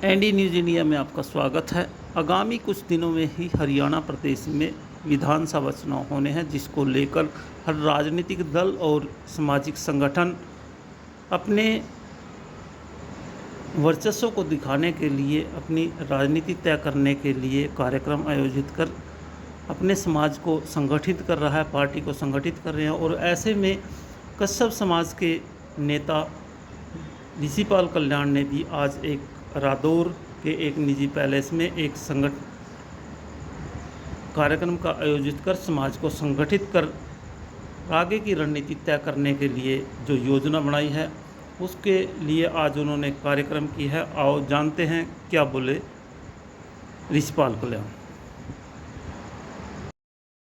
ND news India में आपका स्वागत है। आगामी कुछ दिनों में ही हरियाणा प्रदेश में विधानसभा चुनाव होने हैं, जिसको लेकर हर राजनीतिक दल और सामाजिक संगठन अपने वर्चस्व को दिखाने के लिए, अपनी राजनीति तय करने के लिए कार्यक्रम आयोजित कर अपने समाज को संगठित कर रहा है, पार्टी को संगठित कर रहे हैं। और ऐसे में कश्यप समाज के नेता ऋषिपाल कल्याण ने भी आज एक रादौर के एक निजी पैलेस में एक कार्यक्रम का आयोजित कर समाज को संगठित कर आगे की रणनीति तय करने के लिए जो योजना बनाई है, उसके लिए आज उन्होंने कार्यक्रम की है। आओ जानते हैं क्या बोले ऋषिपाल कल्याण।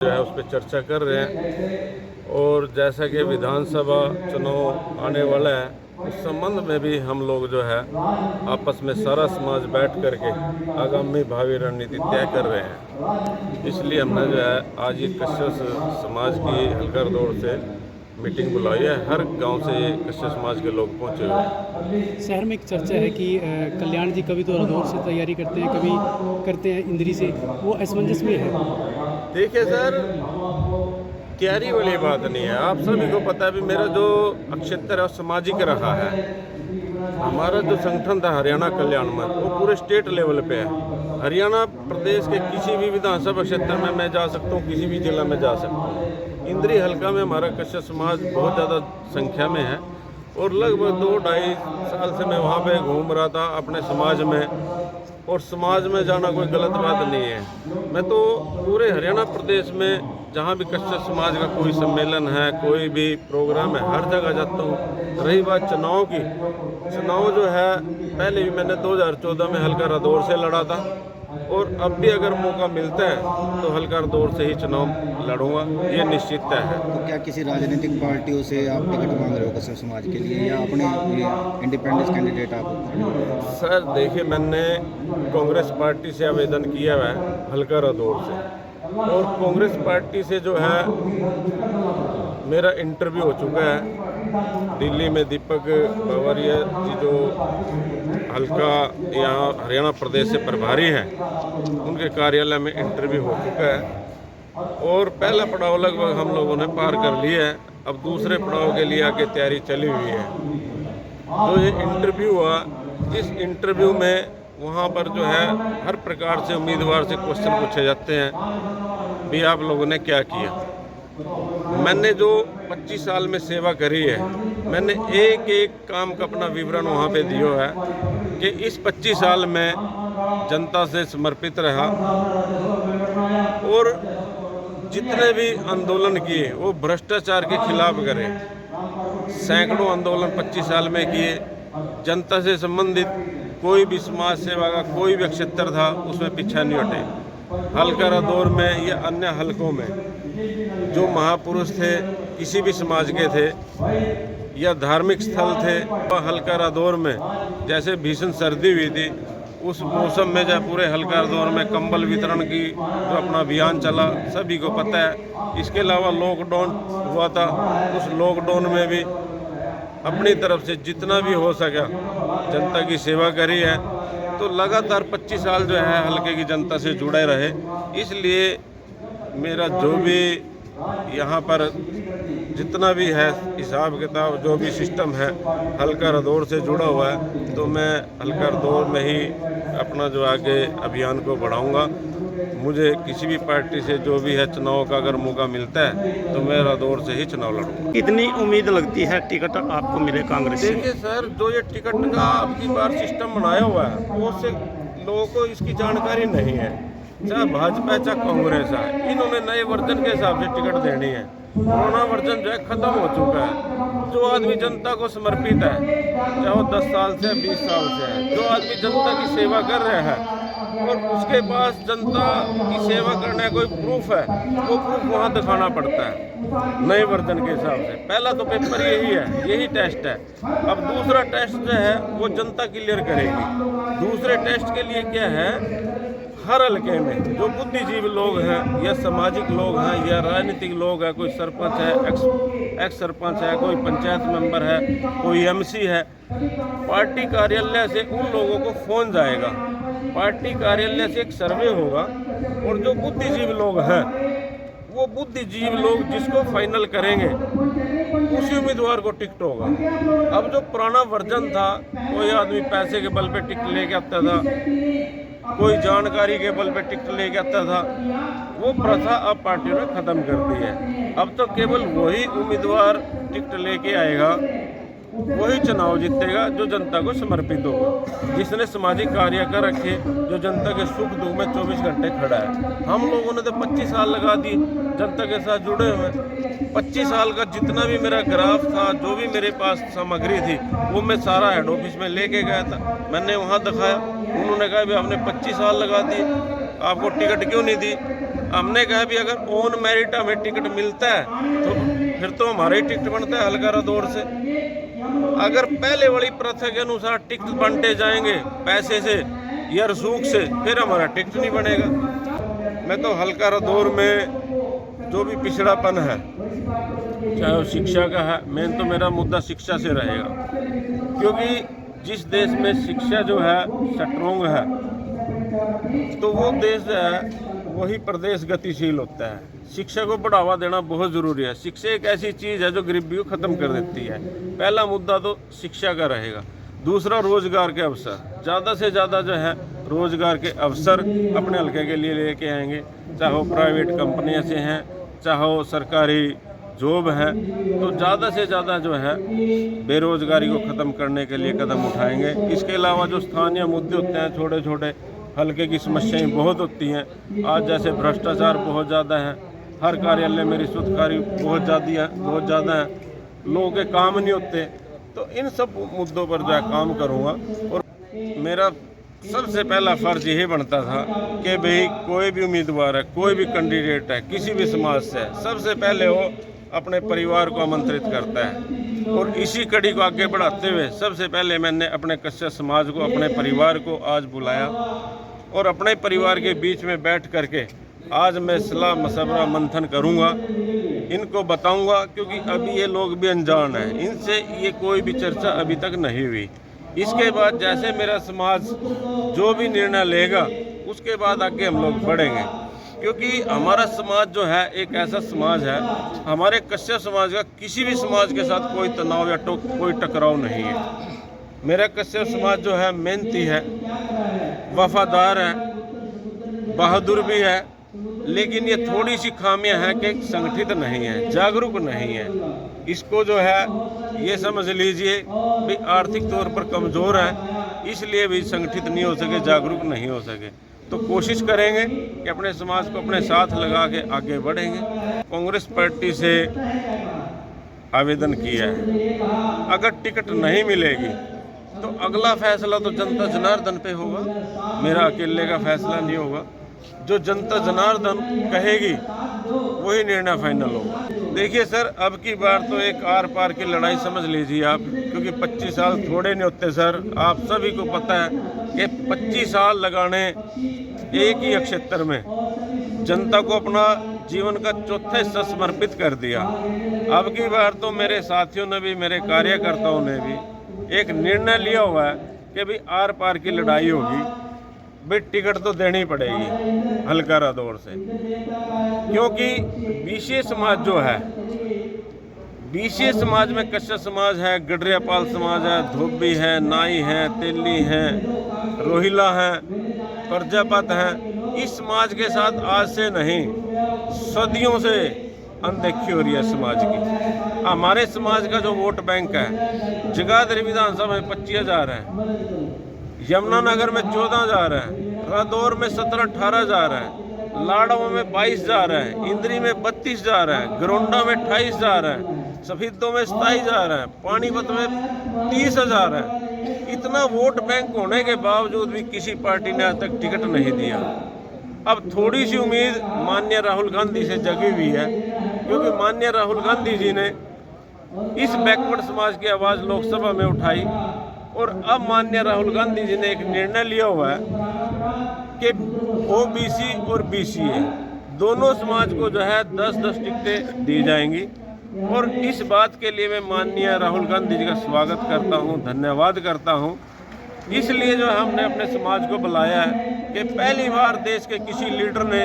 जो है उस पर चर्चा कर रहे हैं और जैसा कि विधानसभा चुनाव आने वाला है, उस संबंध में भी हम लोग जो है आपस में सारा समाज बैठ करके आगामी भावी रणनीति तय कर रहे हैं। इसलिए हमने जो है आज ये कश्यप समाज की हल्का दौर से मीटिंग बुलाई है। हर गांव से ये कश्यप समाज के लोग पहुंचे हुए हैं। शहर में एक चर्चा है कि कल्याण जी कभी तो रादौर से तैयारी करते हैं, कभी करते हैं इंद्री से, वो असमंजस में है। देखिए सर, तैयारी वाली बात नहीं है। आप सभी को पता है भी मेरा जो क्षेत्र है सामाजिक रहा है। हमारा जो संगठन था हरियाणा कल्याण में, वो पूरे स्टेट लेवल पे है। हरियाणा प्रदेश के किसी भी विधानसभा क्षेत्र में मैं जा सकता हूँ, किसी भी जिला में जा सकता हूँ। इंद्री हल्का में हमारा कश्यप समाज बहुत ज़्यादा संख्या में है और लगभग 2-2.5 साल से मैं वहाँ पे घूम रहा था अपने समाज में। और समाज में जाना कोई गलत बात नहीं है। मैं तो पूरे हरियाणा प्रदेश में जहाँ भी कश्यप समाज का कोई सम्मेलन है, कोई भी प्रोग्राम है, हर जगह जाता हूँ। रही बात चुनाव की, चुनाव जो है पहले भी मैंने 2014 में हल्का रादौर से लड़ा था और अब भी अगर मौका मिलता है तो हल्का रादौर से ही चुनाव लड़ूंगा, ये निश्चित है। तो क्या किसी राजनीतिक पार्टियों से आप टिकट मांग रहे हो कश्यप समाज के लिए, या अपने इंडिपेंडेंस कैंडिडेट आप? सर देखिए, मैंने कांग्रेस पार्टी से आवेदन किया हुआ है हल्का रादौर से, और कांग्रेस पार्टी से जो है मेरा इंटरव्यू हो चुका है। दिल्ली में दीपक बावरिया जी जो हल्का यहाँ हरियाणा प्रदेश से प्रभारी हैं, उनके कार्यालय में इंटरव्यू हो चुका है और पहला पड़ाव लगभग हम लोगों ने पार कर लिया है। अब दूसरे पड़ाव के लिए आगे तैयारी चली हुई है। जो ये इंटरव्यू हुआ, इस इंटरव्यू में वहाँ पर जो है हर प्रकार से उम्मीदवार से क्वेश्चन पूछे जाते हैं भी आप लोगों ने क्या किया। मैंने जो 25 साल में सेवा करी है, मैंने एक एक काम का अपना विवरण वहाँ पे दिया है कि इस 25 साल में जनता से समर्पित रहा और जितने भी आंदोलन किए वो भ्रष्टाचार के खिलाफ करे। सैकड़ों आंदोलन 25 साल में किए। जनता से संबंधित कोई भी समाज सेवा का कोई भी क्षेत्र था, उसमें पीछा नहीं हटे। हल्का रादौर में या अन्य हलकों में जो महापुरुष थे, किसी भी समाज के थे या धार्मिक स्थल थे, हल्का रादौर में जैसे भीषण सर्दी हुई थी, उस मौसम में जब पूरे हल्का रादौर में कंबल वितरण की जो अपना अभियान चला, सभी को पता है। इसके अलावा लॉकडाउन हुआ था, उस लॉकडाउन में भी अपनी तरफ से जितना भी हो सका जनता की सेवा करी है। तो लगातार 25 साल जो है हल्के की जनता से जुड़े रहे। इसलिए मेरा जो भी यहाँ पर जितना भी है हिसाब किताब, जो भी सिस्टम है हल्का रादौर से जुड़ा हुआ है, तो मैं हल्का रादौर में ही अपना जो आगे अभियान को बढ़ाऊंगा। मुझे किसी भी पार्टी से जो भी है चुनाव का अगर मौका मिलता है तो मैं रादौर से ही चुनाव लड़ूंगा। कितनी उम्मीद लगती है टिकट आपको मिले कांग्रेस से? देखिए सर, जो ये टिकट का आपकी बार सिस्टम बनाया हुआ है, वो से लोगों को इसकी जानकारी नहीं है। चाहे भाजपा है चाहे कांग्रेस है, इन्होंने नए वर्जन के हिसाब से टिकट देनी है। पुराना वर्जन जो है खत्म हो चुका है। जो आदमी जनता को समर्पित है, चाहे वो 10 साल से 20 साल से है, जो आदमी जनता की सेवा कर रहे हैं और उसके पास जनता की सेवा करने का कोई प्रूफ है, वो प्रूफ वहाँ दिखाना पड़ता है नए वर्जन के हिसाब से। पहला तो पेपर यही है, यही टेस्ट है। अब दूसरा टेस्ट जो है वो जनता क्लियर करेगी। दूसरे टेस्ट के लिए क्या है, हर हल्के में जो बुद्धिजीवी लोग हैं या सामाजिक लोग हैं या राजनीतिक लोग हैं, कोई सरपंच है, एक्स सरपंच है, कोई पंचायत मेंबर है, कोई एमसी है, पार्टी कार्यालय से उन लोगों को फ़ोन जाएगा, पार्टी कार्यालय से एक सर्वे होगा और जो बुद्धिजीवी लोग हैं वो बुद्धिजीवी लोग जिसको फाइनल करेंगे उसी उम्मीदवार को टिकट होगा। अब जो पुराना वर्जन था, कोई आदमी पैसे के बल पे टिकट लेके आता था, कोई जानकारी के बल पे टिकट लेके आता था, वो प्रथा अब पार्टियों ने ख़त्म कर दी है। अब तो केवल वही उम्मीदवार टिकट लेके आएगा, वही चुनाव जीतेगा जो जनता को समर्पित होगा, जिसने सामाजिक कार्य कर रखे, जो जनता के सुख दुख में 24 घंटे खड़ा है। हम लोगों ने तो 25 साल लगा दिए जनता के साथ जुड़े हुए। 25 साल का जितना भी मेरा ग्राफ था, जो भी मेरे पास सामग्री थी, वो मैं सारा हेड ऑफिस में लेके गया था। मैंने वहाँ दिखाया, उन्होंने कहा भी आपने 25 साल लगा दिए, आपको टिकट क्यों नहीं दी। हमने कहा भी अगर ऑन मेरिट हमें टिकट मिलता है तो फिर तो हमारा ही टिकट बनता है हल्का दौर से। अगर पहले वाली प्रथा के अनुसार टिकट बनते जाएंगे पैसे से या रसूख से, फिर हमारा टिकट नहीं बनेगा। मैं तो हल्का दौर में जो भी पिछड़ापन है, चाहे वो शिक्षा का है, मेन तो मेरा मुद्दा शिक्षा से रहेगा, क्योंकि जिस देश में शिक्षा जो है स्ट्रॉन्ग है तो वो देश है, वही प्रदेश गतिशील होता है। शिक्षा को बढ़ावा देना बहुत ज़रूरी है। शिक्षा एक ऐसी चीज़ है जो गरीबी को ख़त्म कर देती है। पहला मुद्दा तो शिक्षा का रहेगा। दूसरा, रोज़गार के अवसर, ज़्यादा से ज़्यादा जो है रोज़गार के अवसर अपने हल्के के लिए लेके आएंगे, चाहे वो प्राइवेट कंपनियां से हैं, चाहे वो सरकारी जॉब है, तो ज़्यादा से ज़्यादा जो है बेरोज़गारी को ख़त्म करने के लिए कदम उठाएंगे। इसके अलावा जो स्थानीय मुद्दे होते हैं, छोटे छोटे हल्के की समस्याएं बहुत होती हैं। आज जैसे भ्रष्टाचार बहुत ज़्यादा है, हर कार्यालय में रिश्वतखोरी बहुत ज़्यादा है, लोगों के काम नहीं होते। तो इन सब मुद्दों पर जो है काम करूँगा। और मेरा सबसे पहला फ़र्ज़ यही बनता था कि भाई कोई भी उम्मीदवार है, कोई भी कैंडिडेट है, किसी भी समाज से है, सबसे पहले वो अपने परिवार को आमंत्रित करता है। और इसी कड़ी को आगे बढ़ाते हुए सबसे पहले मैंने अपने कश्यप समाज को, अपने परिवार को आज बुलाया और अपने परिवार के बीच में बैठ करके आज मैं सलाह मशवरा मंथन करूंगा, इनको बताऊंगा, क्योंकि अभी ये लोग भी अनजान हैं, इनसे ये कोई भी चर्चा अभी तक नहीं हुई। इसके बाद जैसे मेरा समाज जो भी निर्णय लेगा उसके बाद आगे हम लोग बढ़ेंगे, क्योंकि हमारा समाज जो है एक ऐसा समाज है, हमारे कश्यप समाज का किसी भी समाज के साथ कोई तनाव या कोई टकराव नहीं है। मेरा कश्यप समाज जो है मेहनती है, वफादार है, बहादुर भी है, लेकिन ये थोड़ी सी खामियां हैं कि संगठित नहीं है, जागरूक नहीं है। इसको जो है ये समझ लीजिए भी आर्थिक तौर पर कमज़ोर है, इसलिए भी संगठित नहीं हो सके, जागरूक नहीं हो सके। तो कोशिश करेंगे कि अपने समाज को अपने साथ लगा के आगे बढ़ेंगे। कांग्रेस पार्टी से आवेदन किया है, अगर टिकट नहीं मिलेगी तो अगला फैसला तो जनता जनार्दन पे होगा, मेरा अकेले का फैसला नहीं होगा। जो जनता जनार्दन कहेगी वही निर्णय फाइनल होगा। देखिए सर, अब की बार तो एक आर पार की लड़ाई समझ लीजिए आप, क्योंकि 25 साल थोड़े नहीं होते सर। आप सभी को पता है कि 25 साल लगाने एक ही क्षेत्र में जनता को अपना जीवन का चौथा हिस्सा समर्पित कर दिया। अब की बार तो मेरे साथियों ने भी, मेरे कार्यकर्ताओं ने भी एक निर्णय लिया हुआ है कि भाई आर पार की लड़ाई होगी, भाई टिकट तो देनी पड़ेगी हल्का दौर से, क्योंकि बीसीए समाज जो है, बीसीए समाज में कश्यप समाज है, गडरियापाल समाज है, धोबी है, नाई है, तेली है, रोहिला है, प्रजापत है। इस समाज के साथ आज से नहीं, सदियों से अनदेखी हो रही है समाज की। हमारे समाज का जो वोट बैंक है, जगाधरी विधानसभा में 25,000 है, यमुनानगर में 14,000 है, रादौर में 17-18,000 है, लाड़वा में 22,000 है, इंद्री में 32,000 है, गरोंडा में 28,000 है, सफीदों में 27,000 है, पानीपत में 30,000 है। इतना वोट बैंक होने के बावजूद भी किसी पार्टी ने आज तक टिकट नहीं दिया। अब थोड़ी सी उम्मीद माननीय राहुल गांधी से जगी हुई है, क्योंकि माननीय राहुल गांधी जी ने इस बैकवर्ड समाज की आवाज़ लोकसभा में उठाई और अब माननीय राहुल गांधी जी ने एक निर्णय लिया हुआ है कि ओबीसी और बीसीए दोनों समाज को जो है 10-10 टिकटें दी जाएंगी। और इस बात के लिए मैं माननीय राहुल गांधी जी का स्वागत करता हूं, धन्यवाद करता हूं। इसलिए जो हमने अपने समाज को बुलाया है कि पहली बार देश के किसी लीडर ने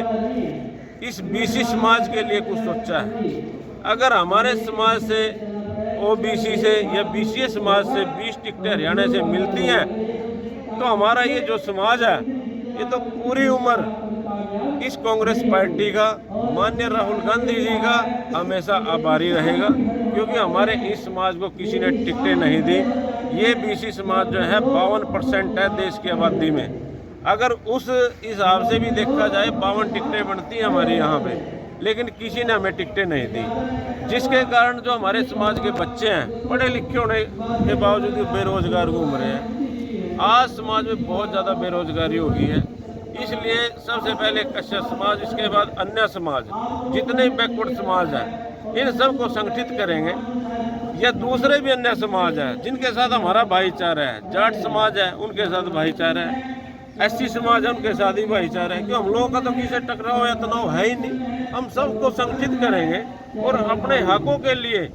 इस बीसी समाज के लिए कुछ सोचा है। अगर हमारे समाज से, ओबीसी से या बीसीए समाज से 20 टिकटें हरियाणा से मिलती हैं तो हमारा ये जो समाज है ये तो पूरी उम्र इस कांग्रेस पार्टी का, माननीय राहुल गांधी जी का हमेशा आभारी रहेगा, क्योंकि हमारे इस समाज को किसी ने टिकटें नहीं दी। ये बीसी समाज जो है 52% है देश की आबादी में। अगर उस हिसाब से भी देखा जाए 52 टिकटें बनती हैं हमारे यहाँ पे, लेकिन किसी ने हमें टिकटें नहीं दी, जिसके कारण जो हमारे समाज के बच्चे हैं पढ़े लिखे होने के बावजूद बेरोजगार घूम रहे हैं। आज समाज में बहुत ज़्यादा बेरोजगारी हो गई है। इसलिए सबसे पहले कश्यप समाज, इसके बाद अन्य समाज, जितने बैकवर्ड समाज हैं इन सबको संगठित करेंगे। या दूसरे भी अन्य समाज हैं जिनके साथ हमारा भाईचारा है, जाट समाज है उनके साथ भाईचारा है, एससी समाज है उनके साथ ही भाईचारा है, क्यों हम लोगों का तो किसी से टकराव या तनाव है ही नहीं। हम सबको संगठित करेंगे और अपने हकों के लिए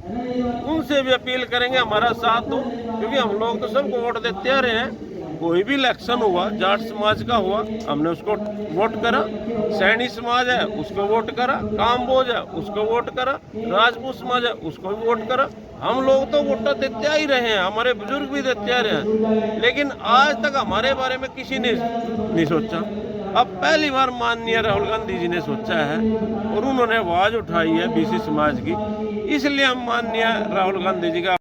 उनसे भी अपील करेंगे हमारा साथ दो, क्योंकि हम लोग तो सबको वोट देते आ रहे हैं। कोई भी इलेक्शन हुआ, जाट समाज का हुआ, हमने उसको वोट करा, सैनी समाज है उसको वोट करा, कामबोज है उसको वोट करा, राजपूत समाज है उसको भी वोट करा। हम लोग तो वोट देते आ ही रहे हैं, हमारे बुजुर्ग भी देते आ रहे हैं, लेकिन आज तक हमारे बारे में किसी ने नहीं सोचा। अब पहली बार माननीय राहुल गांधी जी ने सोचा है और उन्होंने आवाज़ उठाई है बीसी समाज की, इसलिए हम माननीय राहुल गांधी जी का